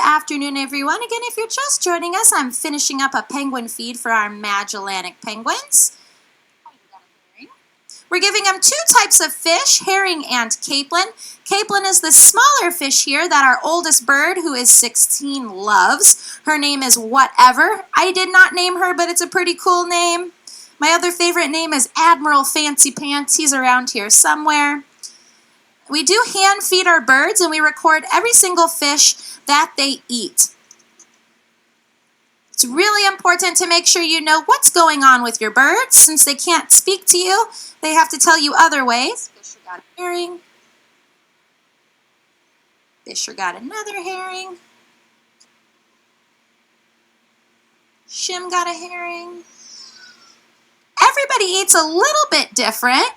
afternoon, everyone. Again, if you're just joining us, I'm finishing up a penguin feed for our Magellanic penguins. We're giving them two types of fish, herring and capelin. Capelin is the smaller fish here that our oldest bird, who is 16, loves. Her name is Whatever. I did not name her, but it's a pretty cool name. My other favorite name is Admiral Fancy Pants. He's around here somewhere. We do hand feed our birds, and we record every single fish that they eat. It's really important to make sure you know what's going on with your birds. Since they can't speak to you, they have to tell you other ways. Fisher got a herring. Fisher got another herring. Shim got a herring. Everybody eats a little bit different.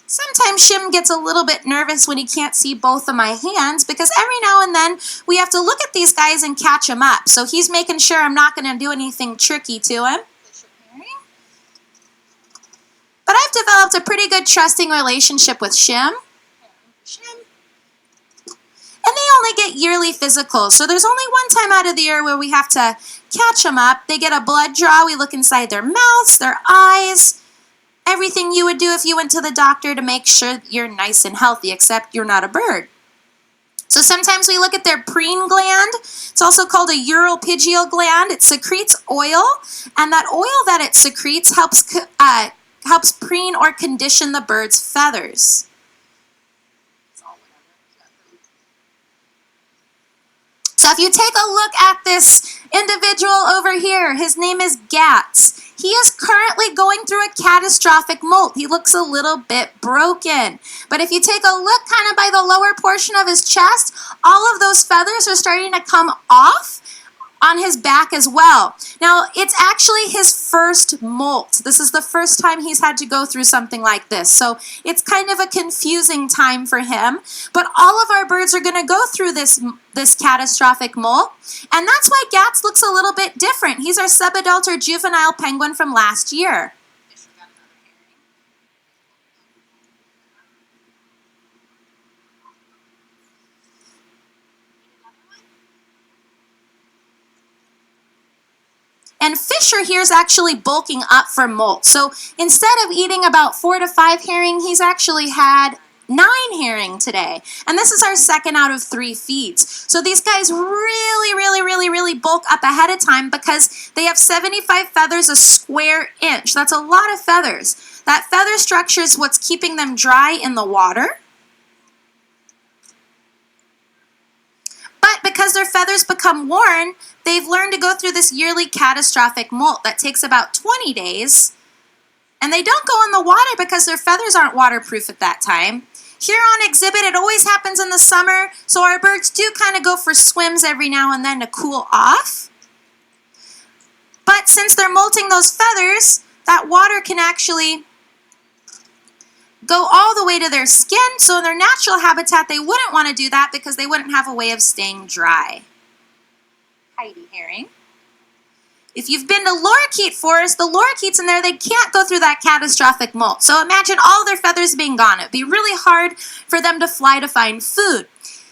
Sometimes Shim gets a little bit nervous when he can't see both of my hands because every now and then we have to look at these guys and catch them up. So he's making sure I'm not going to do anything tricky to him. But I've developed a pretty good trusting relationship with Shim. And they only get yearly physicals. So there's only one time out of the year where we have to catch them up. They get a blood draw. We look inside their mouths, their eyes. Everything you would do if you went to the doctor to make sure you're nice and healthy, except you're not a bird. So sometimes we look at their preen gland. It's also called a uropygial gland. It secretes oil, and that oil that it secretes helps preen or condition the bird's feathers. So if you take a look at this individual over here, his name is Gats. He is currently going through a catastrophic molt. He looks a little bit broken. But if you take a look kind of by the lower portion of his chest, all of those feathers are starting to come off on his back as well. Now, it's actually his first molt. This is the first time he's had to go through something like this. So it's kind of a confusing time for him. But all of our birds are going to go through this catastrophic molt. And that's why Gats looks a little bit different. He's our subadult or juvenile penguin from last year. And Fisher here is actually bulking up for molt. So instead of eating about 4 to 5 herring, he's actually had 9 herring today. And this is our second out of 3 feeds. So these guys really bulk up ahead of time because they have 75 feathers a square inch. That's a lot of feathers. That feather structure is what's keeping them dry in the water. But because their feathers become worn, they've learned to go through this yearly catastrophic molt that takes about 20 days. And they don't go in the water because their feathers aren't waterproof at that time. Here on exhibit, it always happens in the summer, so our birds do kind of go for swims every now and then to cool off. But since they're molting those feathers, that water can actually go all the way to their skin, so in their natural habitat, they wouldn't want to do that because they wouldn't have a way of staying dry. Heidi herring. If you've been to lorikeet forest, the lorikeets in there, they can't go through that catastrophic molt. So imagine all their feathers being gone. It would be really hard for them to fly to find food.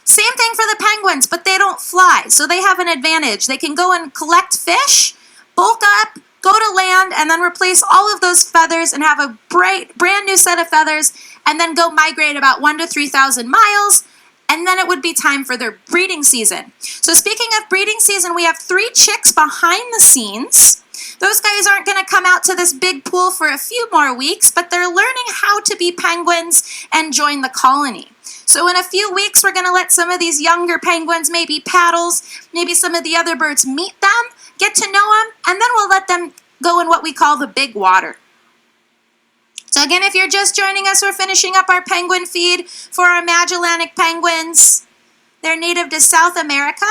Same thing for the penguins, but they don't fly, so they have an advantage. They can go and collect fish, bulk up, go to land, and then replace all of those feathers and have a brand new set of feathers, and then go migrate about 1,000 to 3,000 miles, and then it would be time for their breeding season. So speaking of breeding season, we have 3 chicks behind the scenes. Those guys aren't going to come out to this big pool for a few more weeks, but they're learning how to be penguins and join the colony. So in a few weeks, we're going to let some of these younger penguins, maybe paddles, maybe some of the other birds meet them, get to know them, and then we'll let them go in what we call the big water. So again, if you're just joining us, we're finishing up our penguin feed for our Magellanic penguins. They're native to South America,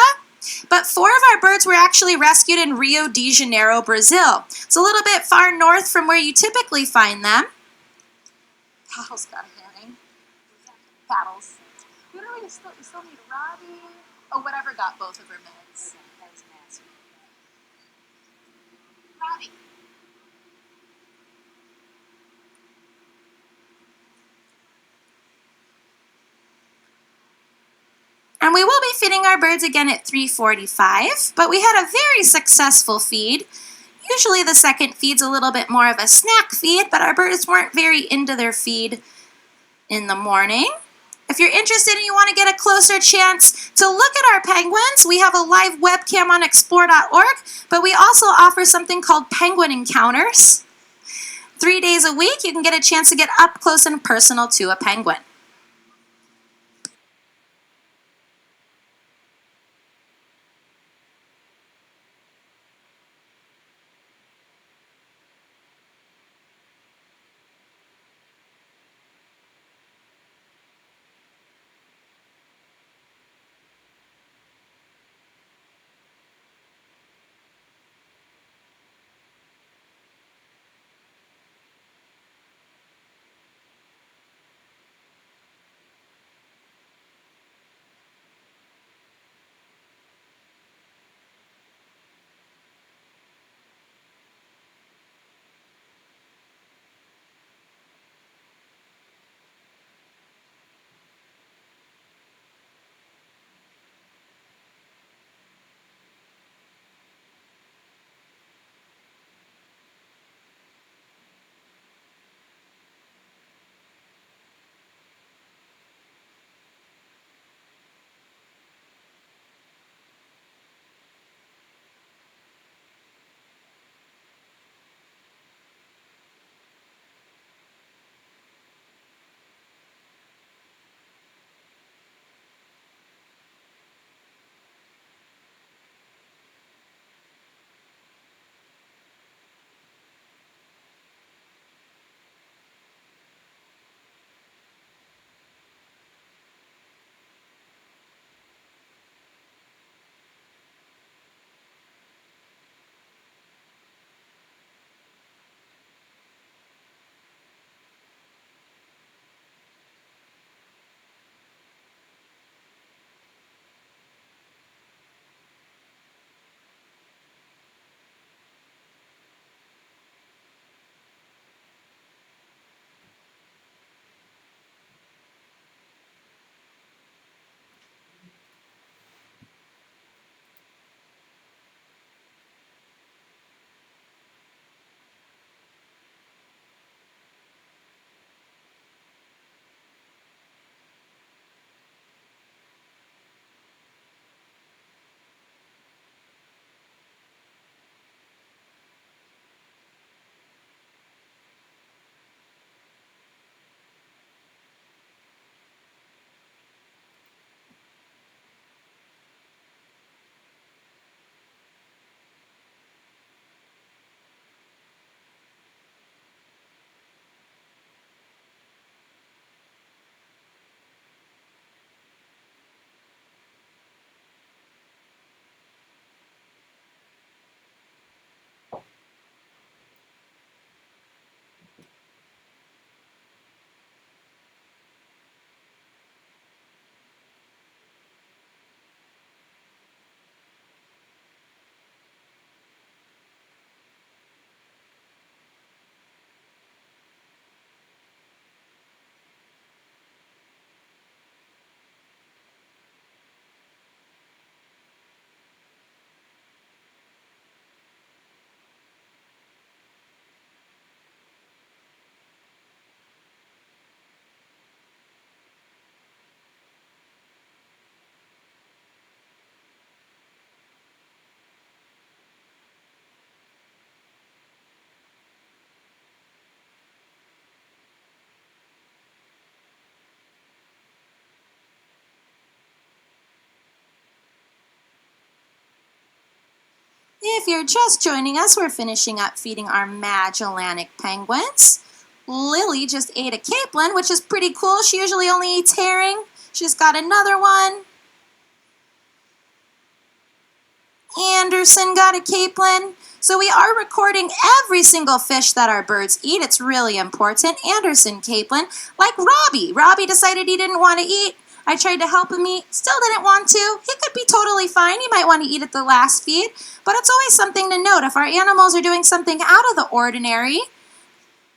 but 4 of our birds were actually rescued in Rio de Janeiro, Brazil. It's a little bit far north from where you typically find them. Paddles got a herring. Paddles. You still need Robbie. Oh, whatever got both of her meds. Robbie. And we will be feeding our birds again at 3:45, but we had a very successful feed. Usually the second feed's a little bit more of a snack feed, but our birds weren't very into their feed in the morning. If you're interested and you want to get a closer chance to look at our penguins, we have a live webcam on explore.org, but we also offer something called Penguin Encounters. 3 days a week, you can get a chance to get up close and personal to a penguin. If you're just joining us, we're finishing up feeding our Magellanic penguins. Lily just ate a capelin, which is pretty cool. She usually only eats herring. She's got another one. Anderson got a capelin. So we are recording every single fish that our birds eat. It's really important. Anderson capelin, like Robbie. Robbie decided he didn't want to eat. I tried to help him eat, still didn't want to. He could be totally fine. He might want to eat at the last feed. But it's always something to note. If our animals are doing something out of the ordinary,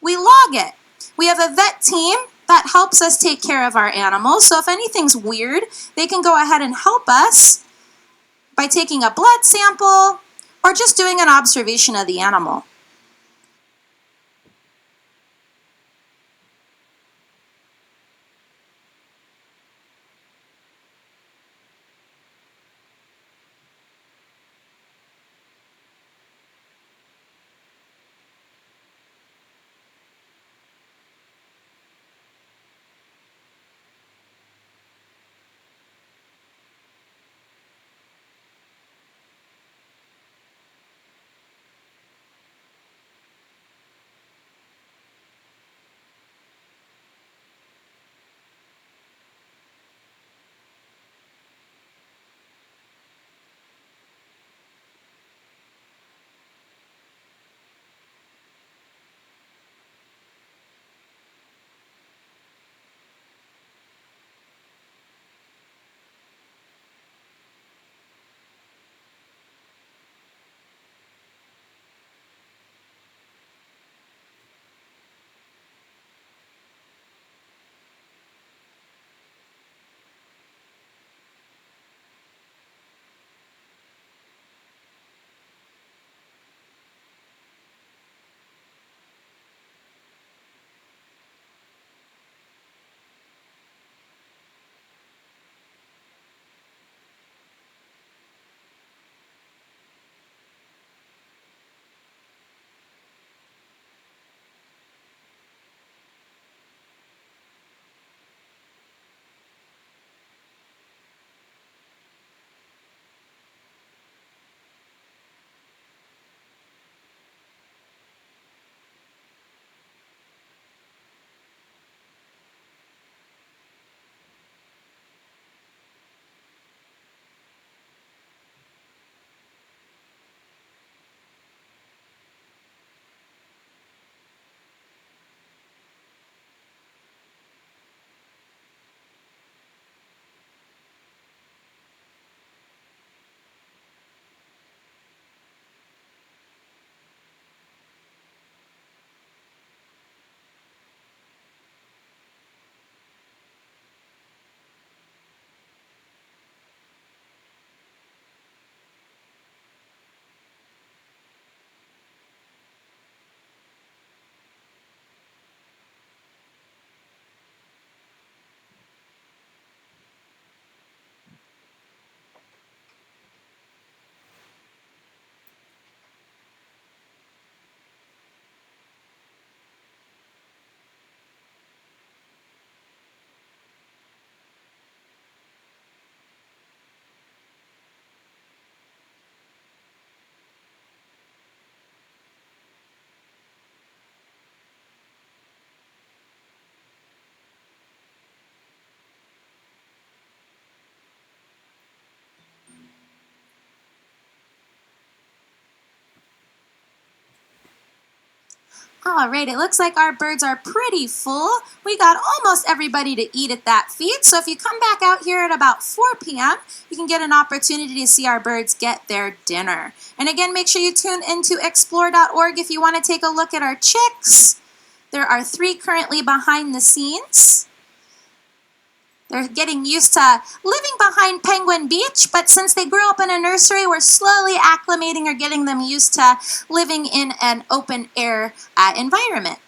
we log it. We have a vet team that helps us take care of our animals. So if anything's weird, they can go ahead and help us by taking a blood sample or just doing an observation of the animal. All right, it looks like our birds are pretty full. We got almost everybody to eat at that feed. So if you come back out here at about 4 p.m., you can get an opportunity to see our birds get their dinner. And again, make sure you tune into explore.org if you want to take a look at our chicks. There are 3 currently behind the scenes. They're getting used to living behind Penguin Beach, but since they grew up in a nursery, we're slowly acclimating or getting them used to living in an open air environment.